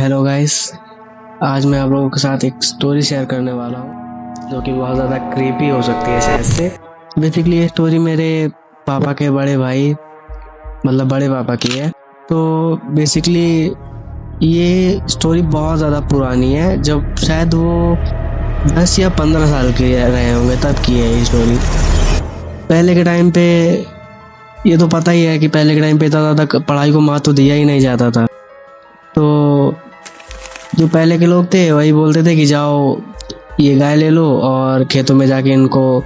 Hello guys, आज मैं आप लोगों के साथ एक स्टोरी शेयर करने वाला हूँ जो कि बहुत ज़्यादा क्रीपी हो सकती है शायद से। बेसिकली ये स्टोरी मेरे पापा के बड़े भाई मतलब बड़े पापा की है। तो बेसिकली ये स्टोरी बहुत ज़्यादा पुरानी है, जब शायद वो 10 या 15 साल के रहे होंगे तब की है ये स्टोरी। पहले के टाइम पे ये तो पता ही है कि पहले के टाइम पे इतना ज़्यादा पढ़ाई को महत्व दिया ही नहीं जाता था। तो जो पहले के लोग थे वही बोलते थे कि जाओ ये गाय ले लो और खेतों में जाके इनको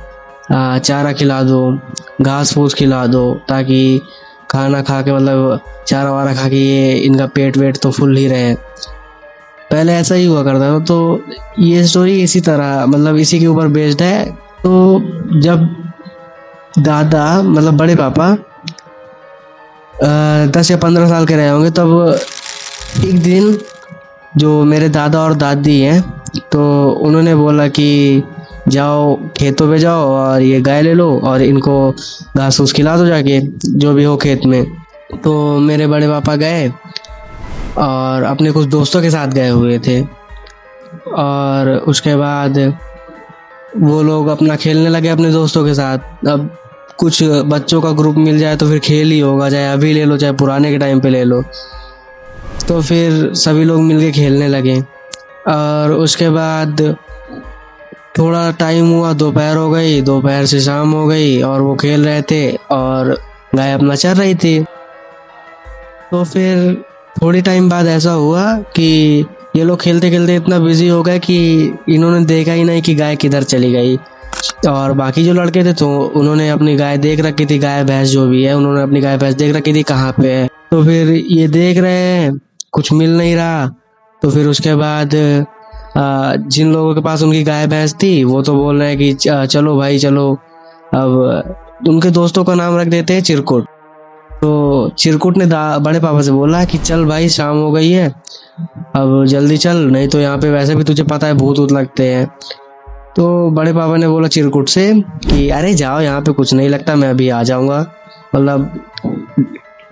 चारा खिला दो, घास फूस खिला दो, ताकि खाना खा के मतलब चारा वारा खा के ये इनका पेट वेट तो फुल ही रहे। पहले ऐसा ही हुआ करता था। तो ये स्टोरी इसी तरह मतलब इसी के ऊपर बेस्ड है। तो जब दादा मतलब बड़े पापा 10 या 15 साल के रहे होंगे तब एक दिन जो मेरे दादा और दादी हैं तो उन्होंने बोला कि जाओ खेतों पे जाओ और ये गाय ले लो और इनको घास फूस खिला दो जाके जो भी हो खेत में। तो मेरे बड़े पापा गए और अपने कुछ दोस्तों के साथ गए हुए थे और उसके बाद वो लोग अपना खेलने लगे अपने दोस्तों के साथ। अब कुछ बच्चों का ग्रुप मिल जाए तो फिर खेल ही होगा, चाहे अभी ले लो चाहे पुराने के टाइम पे ले लो। तो फिर सभी लोग मिलके खेलने लगे और उसके बाद थोड़ा टाइम हुआ, दोपहर हो गई, दोपहर से शाम हो गई और वो खेल रहे थे और गाय अपना चर रही थी। तो फिर थोड़ी टाइम बाद ऐसा हुआ कि ये लोग खेलते खेलते इतना बिजी हो गए कि इन्होंने देखा ही नहीं कि गाय किधर चली गई। और बाकी जो लड़के थे तो उन्होंने अपनी गाय देख रखी थी, गाय भैंस जो भी है उन्होंने अपनी गाय भैंस देख रखी थी कहाँ पे है। तो फिर ये देख रहे हैं कुछ मिल नहीं रहा। तो फिर उसके बाद जिन लोगों के पास उनकी गाय भैंस थी वो तो बोल रहे हैं कि चलो भाई चलो। अब उनके दोस्तों का नाम रख देते हैं चिरकुट। तो चिरकुट ने बड़े पापा से बोला कि चल भाई शाम हो गई है, अब जल्दी चल, नहीं तो यहाँ पे वैसे भी तुझे पता है भूत ऊत लगते हैं। तो बड़े पापा ने बोला चिरकुट से कि अरे जाओ, यहाँ पे कुछ नहीं लगता, मैं अभी आ जाऊंगा। मतलब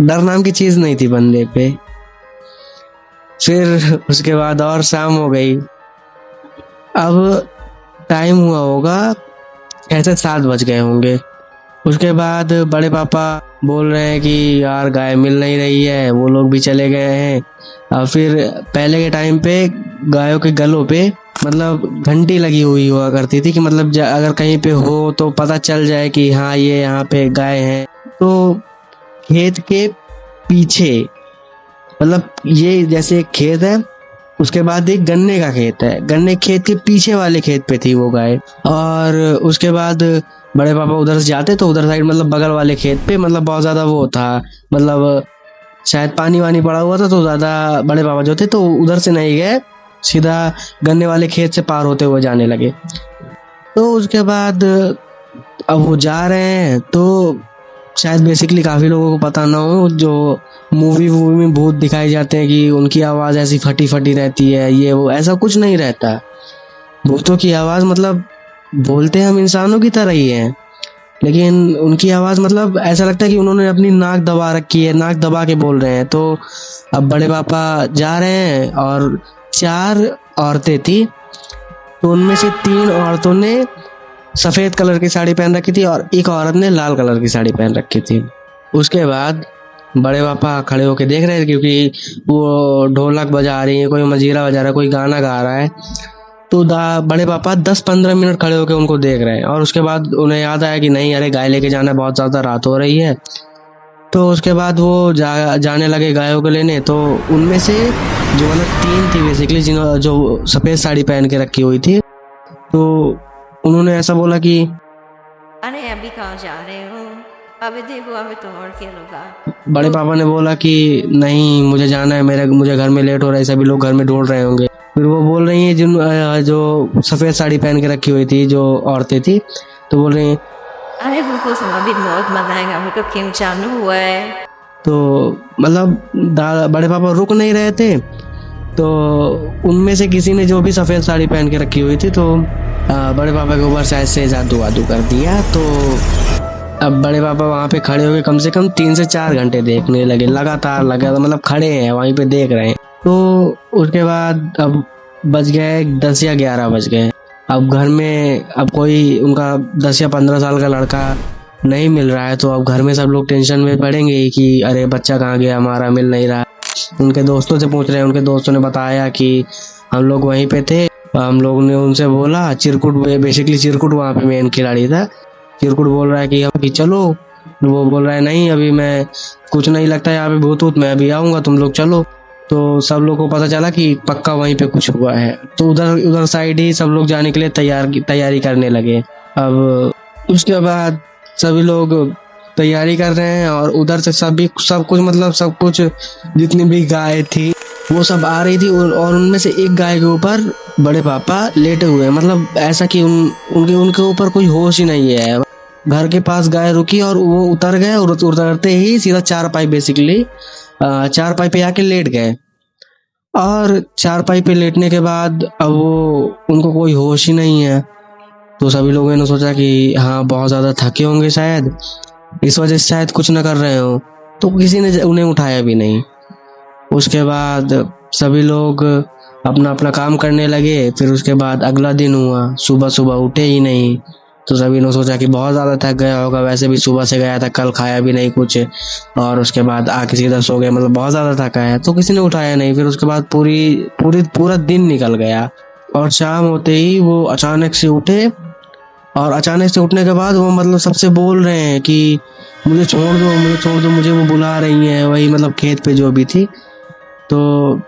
डर नाम की चीज नहीं थी बंदे पे। फिर उसके बाद और शाम हो गई। अब टाइम हुआ होगा ऐसे 7 बज गए होंगे। उसके बाद बड़े पापा बोल रहे हैं कि यार गाय मिल नहीं रही है, वो लोग भी चले गए हैं। और फिर पहले के टाइम पे गायों के गलों पे मतलब घंटी लगी हुई हुआ करती थी कि मतलब अगर कहीं पे हो तो पता चल जाए कि हाँ ये यहाँ पे गाय है। तो खेत के पीछे मतलब ये जैसे एक खेत है, उसके बाद एक गन्ने का खेत है, गन्ने खेत के पीछे वाले खेत पे थी वो गाय। और उसके बाद बड़े पापा उधर से जाते तो उधर साइड मतलब बगल वाले खेत पे मतलब बहुत ज्यादा वो था, मतलब शायद पानी वानी पड़ा हुआ था तो ज्यादा बड़े पापा जो थे तो उधर से नहीं गए, सीधा गन्ने वाले खेत से पार होते हुए जाने लगे। तो उसके बाद अब वो जा रहे हैं तो शायद बेसिकली काफी लोगों को पता ना हो, जो मूवी में भूत दिखाए जाते हैं कि उनकी आवाज ऐसी फटी फटी रहती है, ये वो, ऐसा कुछ नहीं रहता। भूतों की आवाज मतलब बोलते हम इंसानों की तरह ही हैं, लेकिन उनकी आवाज मतलब ऐसा लगता है कि उन्होंने अपनी नाक दबा रखी है, नाक दबा के बोल रहे हैं। तो अब बड़े पापा जा रहे हैं और 4 औरतें थी। तो उनमें से 3 औरतों ने सफेद कलर की साड़ी पहन रखी थी और एक औरत ने लाल कलर की साड़ी पहन रखी थी। उसके बाद बड़े पापा खड़े होके देख रहे थे क्योंकि वो ढोलक बजा रही है, कोई मजीरा बजा रहा है, कोई गाना गा रहा है। तो बड़े पापा 10-15 मिनट खड़े होके उनको देख रहे हैं और उसके बाद उन्हें याद आया कि नहीं अरे गाय लेके जाना, बहुत ज्यादा रात हो रही है। तो उसके बाद वो जाने लगे गायों को लेने। तो उनमें से जो मतलब 3 थी बेसिकली जो सफेद साड़ी पहन के रखी हुई थी, तो उन्होंने ऐसा बोला कि अरे अभी कहाँ जा रहे हो, अभी देखो अभी तो और खेलूंगा। बड़े पापा ने बोला कि नहीं मुझे जाना है, मुझे घर में लेट हो रहा है, सभी लोग घर में ढूंढ रहे होंगे। फिर वो बोल रही है जो सफेद साड़ी पहन के रखी हुई थी जो औरतें थी, तो बोल रही है अरे रुको अभी बहुत मजा आएगा, अभी तो गेम चालू हुआ है। तो मतलब बड़े पापा रुक नहीं रहे थे। तो उनमें से किसी ने जो भी सफेद साड़ी पहन के रखी हुई थी तो बड़े पापा के ऊपर शायद से जादू वादू कर दिया। तो अब बड़े पापा वहाँ पे खड़े हो गए, कम से कम 3 से 4 घंटे देखने लगे, लगातार लगा मतलब खड़े हैं वहीं पे देख रहे हैं। तो उसके बाद अब बज गए 10 या 11 बज गए। अब घर में अब कोई उनका 10 या 15 साल का लड़का नहीं मिल रहा है, तो अब घर में सब लोग टेंशन में पड़ेंगे ही कि अरे बच्चा कहाँ गया हमारा, मिल नहीं रहा। उनके दोस्तों से पूछ रहे हैं, उनके दोस्तों ने बताया कि हम लोग वहीं पे थे। हम लोग ने उनसे बोला, चिरकुट बेसिकली चिरकुट वहाँ पे मेन खिलाड़ी था। चिरकुट बोल रहा है कि चलो, वो बोल रहा है नहीं अभी मैं कुछ नहीं लगता यहाँ पे भूत वूत, मैं अभी आऊँगा, तुम लोग चलो। तो सब लोग को पता चला कि पक्का वहीं पे कुछ हुआ है, तो उधर उधर साइड ही सब लोग जाने के लिए तैयारी करने लगे। अब उसके बाद सभी लोग तैयारी कर रहे हैं और उधर से सब कुछ मतलब सब कुछ जितनी भी गाय थी वो सब आ रही थी, और उनमें से एक गाय के ऊपर बड़े पापा लेटे हुए हैं। मतलब ऐसा कि उनके ऊपर कोई होश ही नहीं है। घर के पास गाय रुकी और वो उतर गए, और उतरते ही सीधा चारपाई बेसिकली चारपाई पे आके लेट गए। और चारपाई पे लेटने के बाद अब वो उनको कोई होश ही नहीं है। तो सभी लोगों ने सोचा कि हाँ बहुत ज़्यादा थके होंगे शायद, इस वजह से शायद कुछ न कर रहे हो। तो किसी ने उन्हें उठाया भी नहीं। उसके बाद सभी लोग अपना अपना काम करने लगे। फिर उसके बाद अगला दिन हुआ, सुबह सुबह उठे ही नहीं। तो सभी ने सोचा कि बहुत ज़्यादा थक गया होगा, वैसे भी सुबह से गया था, कल खाया भी नहीं कुछ, और उसके बाद आके सीधा सो गया, मतलब बहुत ज़्यादा थका है। तो किसी ने उठाया नहीं। फिर उसके बाद पूरा दिन निकल गया, और शाम होते ही वो अचानक से उठे। और अचानक से उठने के बाद वो मतलब सबसे बोल रहे हैं कि मुझे छोड़ दो, मुझे छोड़ दो, मुझे वो बुला रही हैं, वही मतलब खेत पे जो भी थी। तो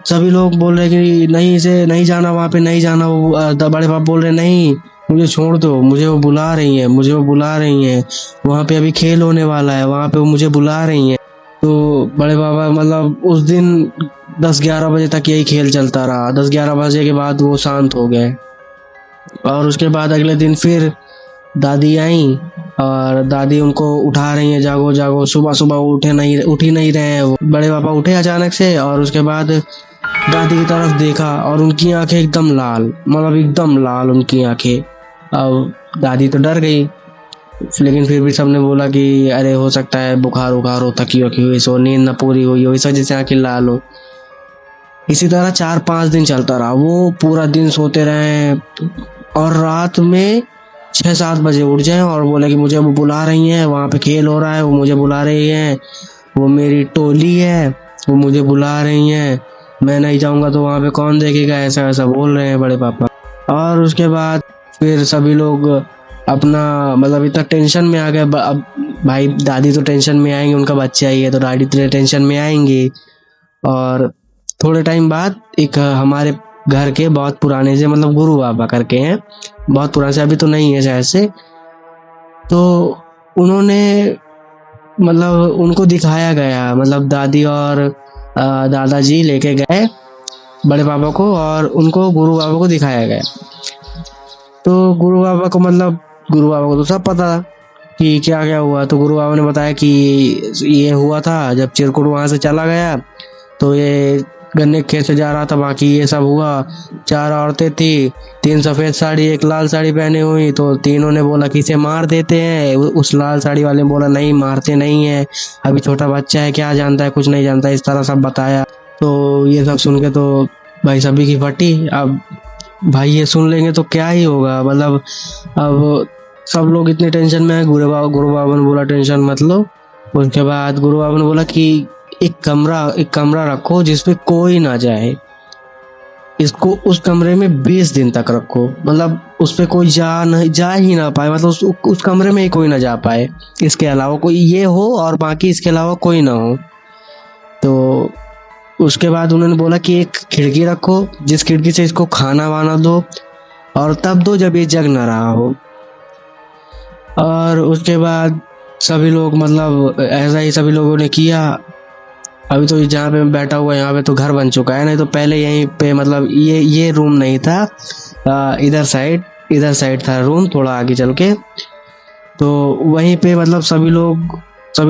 सभी लोग बोल रहे हैं कि नहीं, इसे नहीं जाना, वहाँ पे नहीं जाना। वो बड़े पापा बोल रहे हैं नहीं, मुझे छोड़ दो, मुझे वो बुला रही हैं, मुझे वो बुला रही हैं, वहाँ पे अभी खेल होने वाला है, वहाँ पे वो मुझे बुला रही हैं। तो बड़े पापा मतलब उस दिन 10-11 बजे तक यही खेल चलता रहा। 10-11 बजे के बाद वो शांत हो गए। और उसके बाद अगले दिन फिर दादी आई, और दादी उनको उठा रही हैं, जागो जागो। सुबह सुबह उठ ही नहीं रहे हैं। वो बड़े पापा उठे अचानक से, और उसके बाद दादी की तरफ देखा, और उनकी आंखें एकदम लाल, मतलब एकदम लाल उनकी आंखें। अब दादी तो डर गई, लेकिन फिर भी सबने बोला कि अरे हो सकता है बुखार उखार हो, थकी वकी हुई, सो नींद न पूरी हुई हो, इस वजह से आंखें लाल हो। इसी तरह 4-5 दिन चलता रहा। वो पूरा दिन सोते रहे, और रात में 6-7 बजे उठ जाए और बोले कि मुझे वो बुला रही हैं, वहाँ पे खेल हो रहा है, वो मुझे बुला रही हैं, वो मेरी टोली है, वो मुझे बुला रही हैं, मैं नहीं जाऊँगा तो वहाँ पे कौन देखेगा, ऐसा ऐसा बोल रहे हैं बड़े पापा। और उसके बाद फिर सभी लोग अपना मतलब इतना टेंशन में आ गए। अब भाई दादी तो टेंशन में आएंगे, उनका बच्चा ही है, तो दादी तो टेंशन में आएंगी। और थोड़े टाइम बाद एक हमारे घर के बहुत पुराने से, मतलब गुरु बाबा करके हैं, बहुत पुराने से, अभी तो नहीं है शायद से। तो उन्होंने मतलब उनको दिखाया गया, मतलब दादी और दादाजी लेके गए बड़े पापा को, और उनको गुरु बाबा को दिखाया गया। तो गुरु बाबा को तो सब पता था कि क्या क्या हुआ। तो गुरु बाबा ने बताया कि ये हुआ था जब चिरकुट वहाँ से चला गया, तो ये गन्ने के खेत से जा रहा था, बाकी ये सब हुआ। 4 औरतें थी, 3 सफ़ेद साड़ी 1 लाल साड़ी पहने हुई। तो तीनों ने बोला कि इसे मार देते हैं। उस लाल साड़ी वाले ने बोला नहीं, मारते नहीं है, अभी छोटा बच्चा है, क्या जानता है, कुछ नहीं जानता, इस तरह सब बताया। तो ये सब सुन के तो भाई सभी की फटी। अब भाई ये सुन लेंगे तो क्या ही होगा, मतलब अब सब लोग इतने टेंशन में है। गुरु बाबा ने बोला टेंशन मत लो। उसके बाद गुरु बाबा ने बोला कि एक कमरा रखो जिसपे कोई ना जाए, इसको उस कमरे में 20 दिन तक रखो, मतलब उस पे कोई जा ही ना पाए, मतलब उस कमरे में ही कोई ना जा पाए, इसके अलावा कोई ये हो और बाकी इसके अलावा कोई ना हो। तो उसके बाद उन्होंने बोला कि एक खिड़की रखो, जिस खिड़की से इसको खाना वाना दो, और तब दो जब ये जग ना रहा हो। और उसके बाद सभी लोग मतलब ऐसा ही सभी लोगों ने किया। अभी तो जहाँ पे मैं बैठा हुआ यहाँ पे तो घर बन चुका है, नहीं तो पहले यहीं पे मतलब ये रूम नहीं था, इधर साइड था रूम, थोड़ा आगे चल के। तो वहीं पे मतलब सभी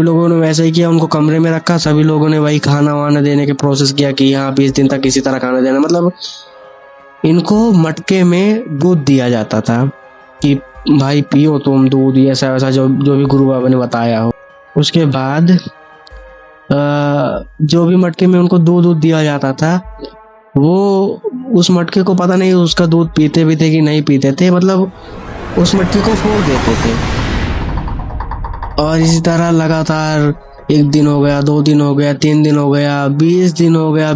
लोगों ने वैसे ही किया, उनको कमरे में रखा। सभी लोगों ने वही खाना वाना देने के प्रोसेस किया कि यहाँ 20 दिन तक किसी तरह खाना देना, मतलब इनको मटके में दूध दिया जाता था कि भाई पियो तुम दूध, ऐसा वैसा जो भी गुरु बाबा ने बताया हो। उसके बाद जो भी मटके में उनको दूध दिया जाता था, वो उस मटके को पता नहीं उसका दूध पीते भी थे कि नहीं पीते थे, मतलब उस मटके को फोड़ देते थे। और इसी तरह लगातार 1 दिन हो गया, 2 दिन हो गया, 3 दिन हो गया, 20 दिन हो गया।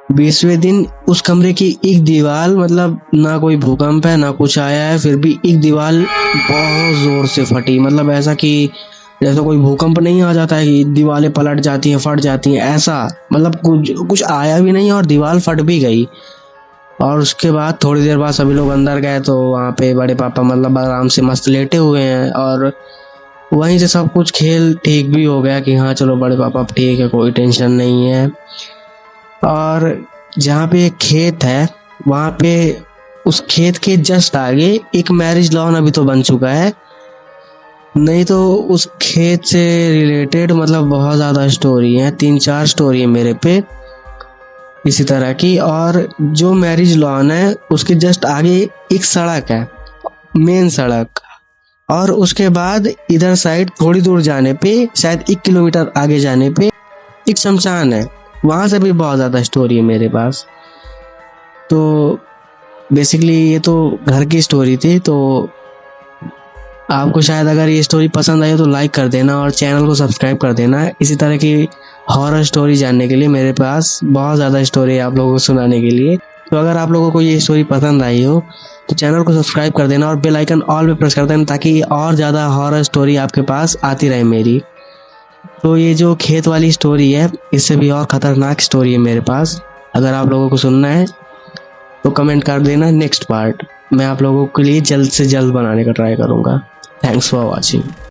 20वें दिन उस कमरे की एक दीवार, मतलब ना कोई भूकंप है ना कुछ आया है, फिर भी एक दीवार बहुत जोर से फटी। मतलब ऐसा कि जैसे कोई भूकंप नहीं आ जाता है कि दीवारें पलट जाती हैं, फट जाती हैं, ऐसा मतलब कुछ आया भी नहीं और दीवार फट भी गई। और उसके बाद थोड़ी देर बाद सभी लोग अंदर गए तो वहाँ पे बड़े पापा मतलब आराम से मस्त लेटे हुए हैं, और वहीं से सब कुछ खेल ठीक भी हो गया कि हाँ चलो बड़े पापा ठीक है, कोई टेंशन नहीं है। और जहाँ पे एक खेत है, वहाँ पे उस खेत के जस्ट आगे एक मैरिज लॉन अभी तो बन चुका है, नहीं तो उस खेत से रिलेटेड मतलब बहुत ज़्यादा स्टोरी है, 3-4 स्टोरी है मेरे पे इसी तरह की। और जो मैरिज लॉन है उसके जस्ट आगे एक सड़क है, मेन सड़क, और उसके बाद इधर साइड थोड़ी दूर जाने पे, शायद 1 किलोमीटर आगे जाने पे एक शमशान है, वहाँ से भी बहुत ज़्यादा स्टोरी है मेरे पास। तो बेसिकली ये तो घर की स्टोरी थी। तो आपको शायद अगर ये स्टोरी पसंद आई तो लाइक कर देना और चैनल को सब्सक्राइब कर देना। इसी तरह की हॉरर स्टोरी जानने के लिए मेरे पास बहुत ज़्यादा स्टोरी है आप लोगों को सुनाने के लिए। तो अगर आप लोगों को ये स्टोरी पसंद आई हो तो चैनल को सब्सक्राइब कर देना और बेल आइकन ऑल पे प्रेस कर देना, ताकि और ज़्यादा हॉरर स्टोरी आपके पास आती रहे मेरी। तो ये जो खेत वाली स्टोरी है, इससे भी और ख़तरनाक स्टोरी है मेरे पास। अगर आप लोगों को सुनना है तो कमेंट कर देना, नेक्स्ट पार्ट मैं आप लोगों के लिए जल्द से जल्द बनाने का ट्राई करूँगा। Thanks for watching.